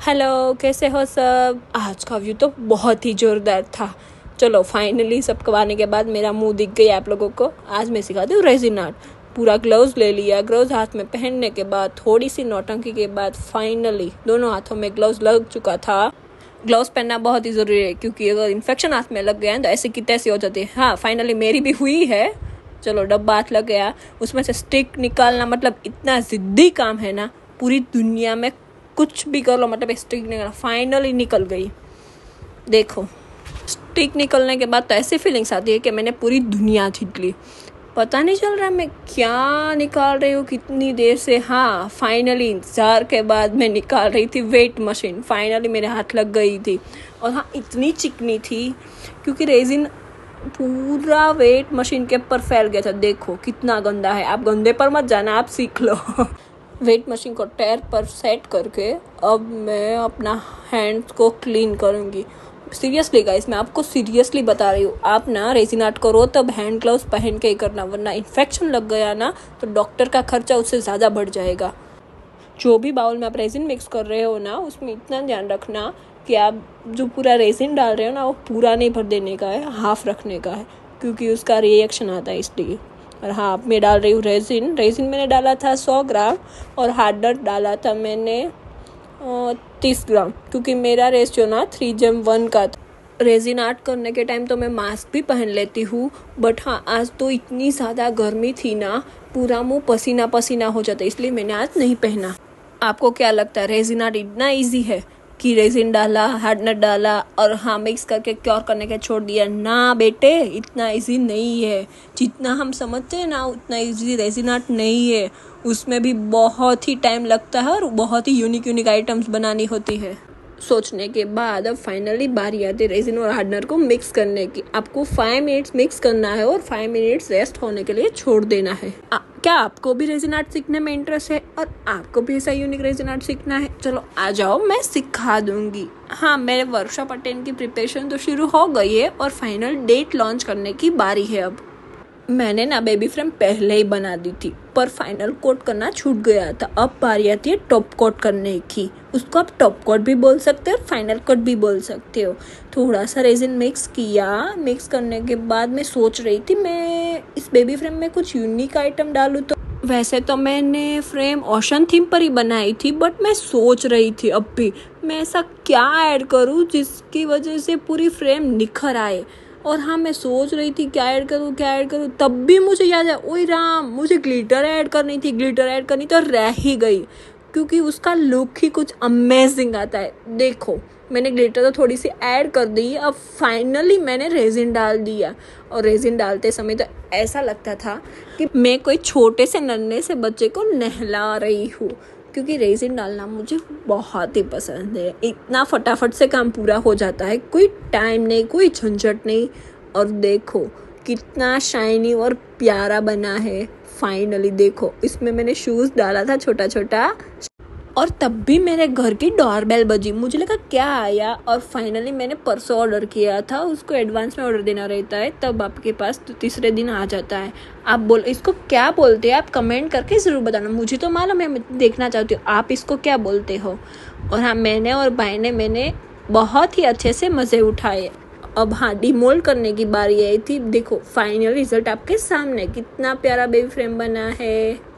Hello, कैसे हो सब। आज का व्यू तो बहुत ही ज़ोरदार था। चलो फाइनली सब करवाने के बाद मेरा मुंह दिख गई आप लोगों को। आज मैं सिखाती हूँ रेजिन आर्ट। पूरा ग्लव्स ले लिया। ग्लव्स हाथ में पहनने के बाद थोड़ी सी नौटंकी के बाद फाइनली दोनों हाथों में ग्लव्स लग चुका था। ग्लव्स पहनना बहुत ही ज़रूरी है क्योंकि अगर इन्फेक्शन हाथ में लग गया है तो ऐसे की तैसी हो जाती है। हाँ, फाइनली मेरी भी हुई है। चलो डब्बा हाथ लग गया, उसमें से स्टिक निकालना मतलब इतना ज़िद्दी काम है ना। पूरी दुनिया में कुछ भी कर लो मतलब स्टिक निकल फाइनली निकल गई। देखो स्टिक निकलने के बाद तो ऐसी फीलिंग्स आती है कि मैंने पूरी दुनिया जीत ली। पता नहीं चल रहा मैं क्या निकाल रही हूँ कितनी देर से। हाँ, फाइनली इंतजार के बाद मैं निकाल रही थी वेट मशीन। फाइनली मेरे हाथ लग गई थी और हाँ इतनी चिकनी थी क्योंकि रेजिन पूरा वेट मशीन के ऊपर फैल गया था। देखो कितना गंदा है। आप गंदे पर मत जाना, आप सीख लो। वेट मशीन को टायर पर सेट करके अब मैं अपना हैंड्स को क्लीन करूँगी। सीरियसली गाइस, मैं आपको सीरियसली बता रही हूँ। आप ना रेजिन आर्ट करो तब हैंड ग्लव्स पहन के ही करना, वरना इन्फेक्शन लग गया ना तो डॉक्टर का खर्चा उससे ज़्यादा बढ़ जाएगा। जो भी बाउल में आप रेजिन मिक्स कर रहे हो ना, उसमें इतना ध्यान रखना कि आप जो पूरा रेजिन डाल रहे हो ना वो पूरा नहीं भर देने का है, हाफ रखने का है क्योंकि उसका रिएक्शन आता है इसलिए। और हाँ, मैं डाल रही हूँ रेजिन मैंने डाला था 100 ग्राम और हार्डनर डाला था मैंने 30 ग्राम क्योंकि मेरा रेशियो ना 3:1 का था। रेजिन आर्ट करने के टाइम तो मैं मास्क भी पहन लेती हूँ, बट हाँ आज तो इतनी ज़्यादा गर्मी थी ना, पूरा मुंह पसीना पसीना हो जाता, इसलिए मैंने आज नहीं पहना। आपको क्या लगता है रेजिन आर्ट इतना ईजी है कि रेजिन डाला, हार्डनर डाला और हाँ मिक्स करके क्योर करने के छोड़ दिया? ना बेटे, इतना इजी नहीं है। जितना हम समझते हैं ना उतना इजी रेजिन आर्ट नहीं है। उसमें भी बहुत ही टाइम लगता है और बहुत ही यूनिक आइटम्स बनानी होती है। सोचने के बाद अब फाइनली बारी आती है रेजिन और हार्डनर को मिक्स करने की। आपको 5 मिनट्स मिक्स करना है और 5 मिनट्स रेस्ट होने के लिए छोड़ देना है। क्या आपको भी रेजिन आर्ट सीखने में इंटरेस्ट है और आपको भी ऐसा यूनिक रेजिन आर्ट सीखना है? चलो आ जाओ, मैं सिखा दूंगी। हाँ, मेरे वर्कशॉप अटेंड की प्रिपरेशन तो शुरू हो गई है और फाइनल डेट लॉन्च करने की बारी है। अब मैंने ना बेबी फ्रेम पहले ही बना दी थी पर फाइनल कोट करना छूट गया था। अब बारी आती है टॉप कोट करने की। उसको आप टॉप कोट भी बोल सकते हो और फाइनल कोट भी बोल सकते हो। थोड़ा सा रेजिन मिक्स किया। मिक्स करने के बाद मैं सोच रही थी मैं इस बेबी फ्रेम में कुछ यूनिक आइटम डालूँ। तो वैसे तो मैंने फ्रेम ओशन थीम पर ही बनाई थी, बट मैं सोच रही थी अब भी मैं ऐसा क्या ऐड करूँ जिसकी वजह से पूरी फ्रेम निखर आए। और हाँ, मैं सोच रही थी क्या ऐड करूँ, तब भी मुझे याद है, ओए राम, मुझे ग्लिटर ऐड करनी तो रह ही गई क्योंकि उसका लुक ही कुछ अमेजिंग आता है। देखो मैंने ग्लिटर तो थोड़ी सी ऐड कर दी। अब फाइनली मैंने रेजिन डाल दिया और रेजिन डालते समय तो ऐसा लगता था कि मैं कोई छोटे से नन्हे से बच्चे को नहला रही हूँ क्योंकि रेजिन डालना मुझे बहुत ही पसंद है। इतना फटाफट से काम पूरा हो जाता है, कोई टाइम नहीं, कोई झंझट नहीं। और देखो कितना शाइनी और प्यारा बना है। फाइनली देखो, इसमें मैंने शूज़ डाला था छोटा छोटा और तब भी मेरे घर की डोरबेल बजी। मुझे लगा क्या आया और फाइनली मैंने परसों ऑर्डर किया था। उसको एडवांस में ऑर्डर देना रहता है तब आपके पास तो तीसरे दिन आ जाता है। आप इसको क्या बोलते हैं? आप कमेंट करके ज़रूर बताना, मुझे तो मालूम है, मैं देखना चाहती हूँ आप इसको क्या बोलते हो। और हाँ, मैंने और भाई ने मैंने बहुत ही अच्छे से मज़े उठाए। अब हाँ, डिमोल्ड करने की बारी आई थी। देखो फाइनल रिजल्ट आपके सामने, कितना प्यारा बेबी फ्रेम बना है।